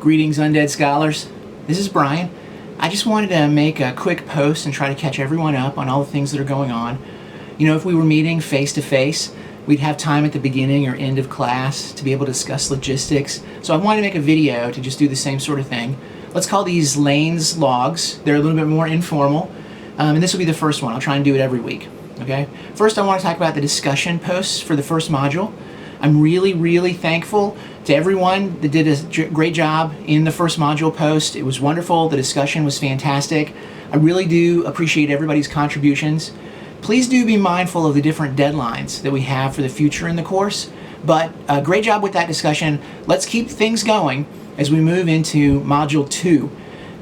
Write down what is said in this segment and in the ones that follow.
Greetings, Undead Scholars. This is Brian. I just wanted to make a quick post and try to catch everyone up on all the things that are going on. You know, if we were meeting face to face, we'd have time at the beginning or end of class to be able to discuss logistics. So I wanted to make a video to just do the same sort of thing. Let's call these Lain's logs. They're a little bit more informal. And this will be the first one. I'll try and do it every week. Okay? First, I want to talk about the discussion posts for the first module. I'm really thankful to everyone that did a great job in the first module post. It was wonderful. The discussion was fantastic. I really do appreciate everybody's contributions. Please do be mindful of the different deadlines that we have for the future in the course. But great job with that discussion. Let's keep things going as we move into Module 2.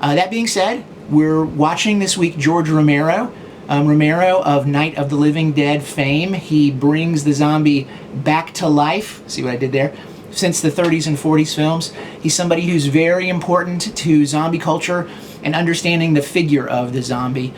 That being said, we're watching this week George Romero. Romero of Night of the Living Dead fame. He brings the zombie back to life. See what I did there? Since the 30s and 40s films. He's somebody who's very important to zombie culture and understanding the figure of the zombie.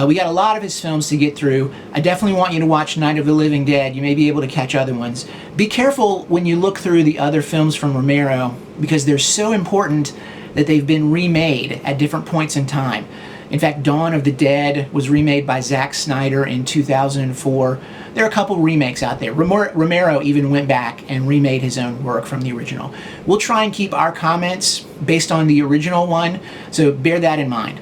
We got a lot of his films to get through. I definitely want you to watch Night of the Living Dead. You may be able to catch other ones. Be careful when you look through the other films from Romero because they're so important that they've been remade at different points in time. In fact, Dawn of the Dead was remade by Zack Snyder in 2004. There are a couple remakes out there. Romero even went back and remade his own work from the original. We'll try and keep our comments based on the original one, so bear that in mind.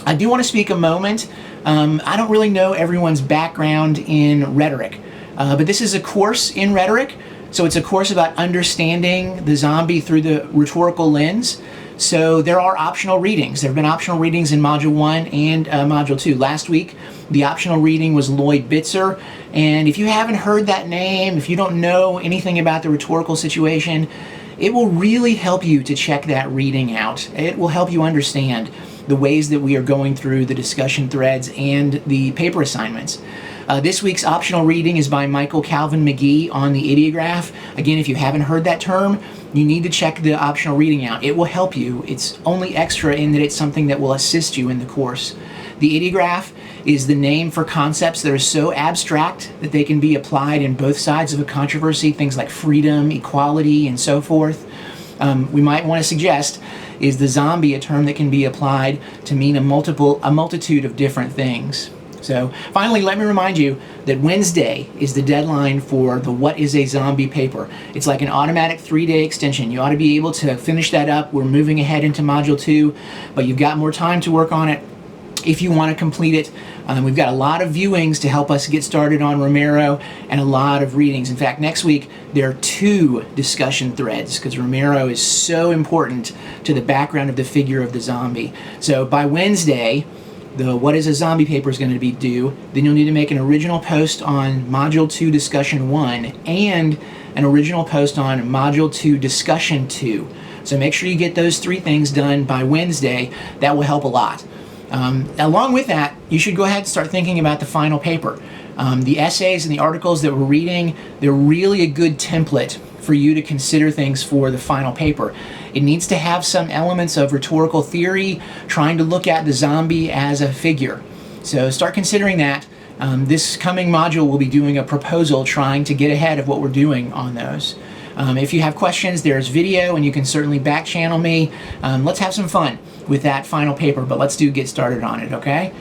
I do want to speak a moment. I don't really know everyone's background in rhetoric, but this is a course in rhetoric, so it's a course about understanding the zombie through the rhetorical lens. So there are optional readings. There have been optional readings in Module 1 and Module 2. Last week, the optional reading was Lloyd Bitzer. And if you haven't heard that name, if you don't know anything about the rhetorical situation, it will really help you to check that reading out. It will help you understand the ways that we are going through the discussion threads and the paper assignments. This week's optional reading is by Michael Calvin McGee on the ideograph. Again, if you haven't heard that term, you need to check the optional reading out. It will help you. It's only extra in that it's something that will assist you in the course. The ideograph is the name for concepts that are so abstract that they can be applied in both sides of a controversy, things like freedom, equality, and so forth. We might want to suggest, is the zombie a term that can be applied to mean a multitude of different things? So finally, let me remind you that Wednesday is the deadline for the What is a Zombie paper. It's like an automatic 3-day extension. You ought to be able to finish that up. We're moving ahead into Module 2, but you've got more time to work on it if you want to complete it. We've got a lot of viewings to help us get started on Romero and a lot of readings. In fact, next week there are 2 discussion threads because Romero is so important to the background of the figure of the zombie. So by Wednesday, the What is a Zombie paper is going to be due. Then you'll need to make an original post on Module 2 Discussion 1 and an original post on Module 2 Discussion 2. So make sure you get those 3 things done by Wednesday. That will help a lot. Along with that, you should go ahead and start thinking about the final paper. The essays and the articles that we're reading, they're really a good template for you to consider things for the final paper. It needs to have some elements of rhetorical theory, trying to look at the zombie as a figure. So start considering that. This coming module will be doing a proposal trying to get ahead of what we're doing on those. If you have questions, there's video and you can certainly back channel me. Let's have some fun with that final paper, but let's get started on it, okay?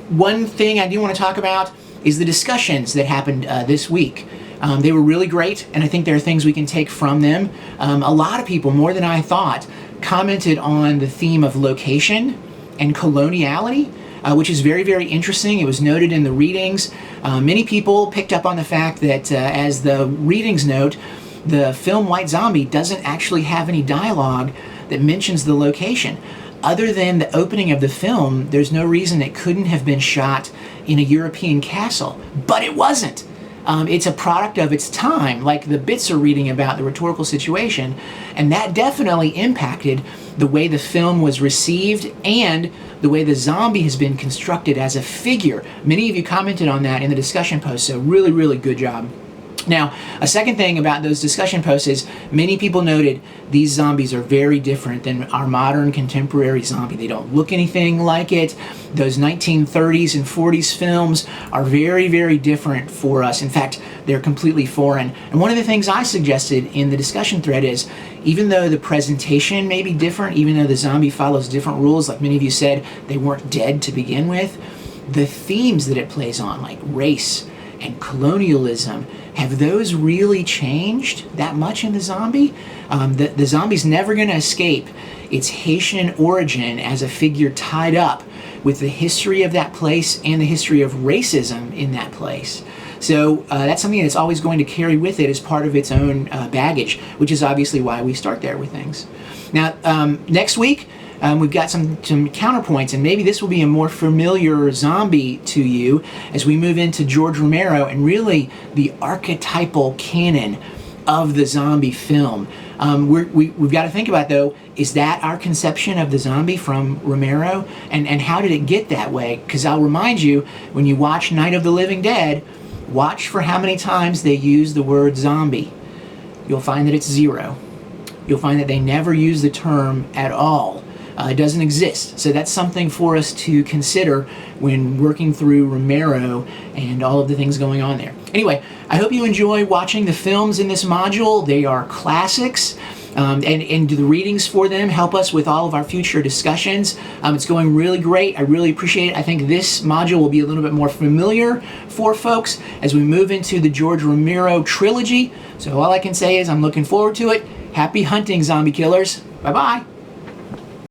One thing I do want to talk about is the discussions that happened this week. They were really great, and I think there are things we can take from them. A lot of people, more than I thought, commented on the theme of location and coloniality, which is very interesting. It was noted in the readings. Many people picked up on the fact that, as the readings note, the film White Zombie doesn't actually have any dialogue that mentions the location. Other than the opening of the film, there's no reason it couldn't have been shot in a European castle, but it wasn't. It's a product of its time, like the bits are reading about the rhetorical situation, and that definitely impacted the way the film was received and the way the zombie has been constructed as a figure. Many of you commented on that in the discussion post, so really good job. Now, a second thing about those discussion posts is many people noted these zombies are very different than our modern contemporary zombie. They don't look anything like it. Those 1930s and 40s films are very, very different for us. In fact, they're completely foreign. And one of the things I suggested in the discussion thread is, even though the presentation may be different, even though the zombie follows different rules, like many of you said, they weren't dead to begin with, the themes that it plays on, like race and colonialism, have those really changed that much in the zombie? The zombie's never going to escape its Haitian origin as a figure tied up with the history of that place and the history of racism in that place. So that's something that's always going to carry with it as part of its own baggage, which is obviously why we start there with things. Now, next week, we've got some counterpoints, and maybe this will be a more familiar zombie to you as we move into George Romero and really the archetypal canon of the zombie film. We've got to think about, though, is that our conception of the zombie from Romero? And how did it get that way? Because I'll remind you, when you watch Night of the Living Dead, watch for how many times they use the word zombie. You'll find that it's 0. You'll find that they never use the term at all. It doesn't exist. So that's something for us to consider when working through Romero and all of the things going on there. Anyway, I hope you enjoy watching the films in this module. They are classics. And the readings for them help us with all of our future discussions. It's going really great. I really appreciate it. I think this module will be a little bit more familiar for folks as we move into the George Romero trilogy. So all I can say is I'm looking forward to it. Happy hunting, zombie killers. Bye-bye.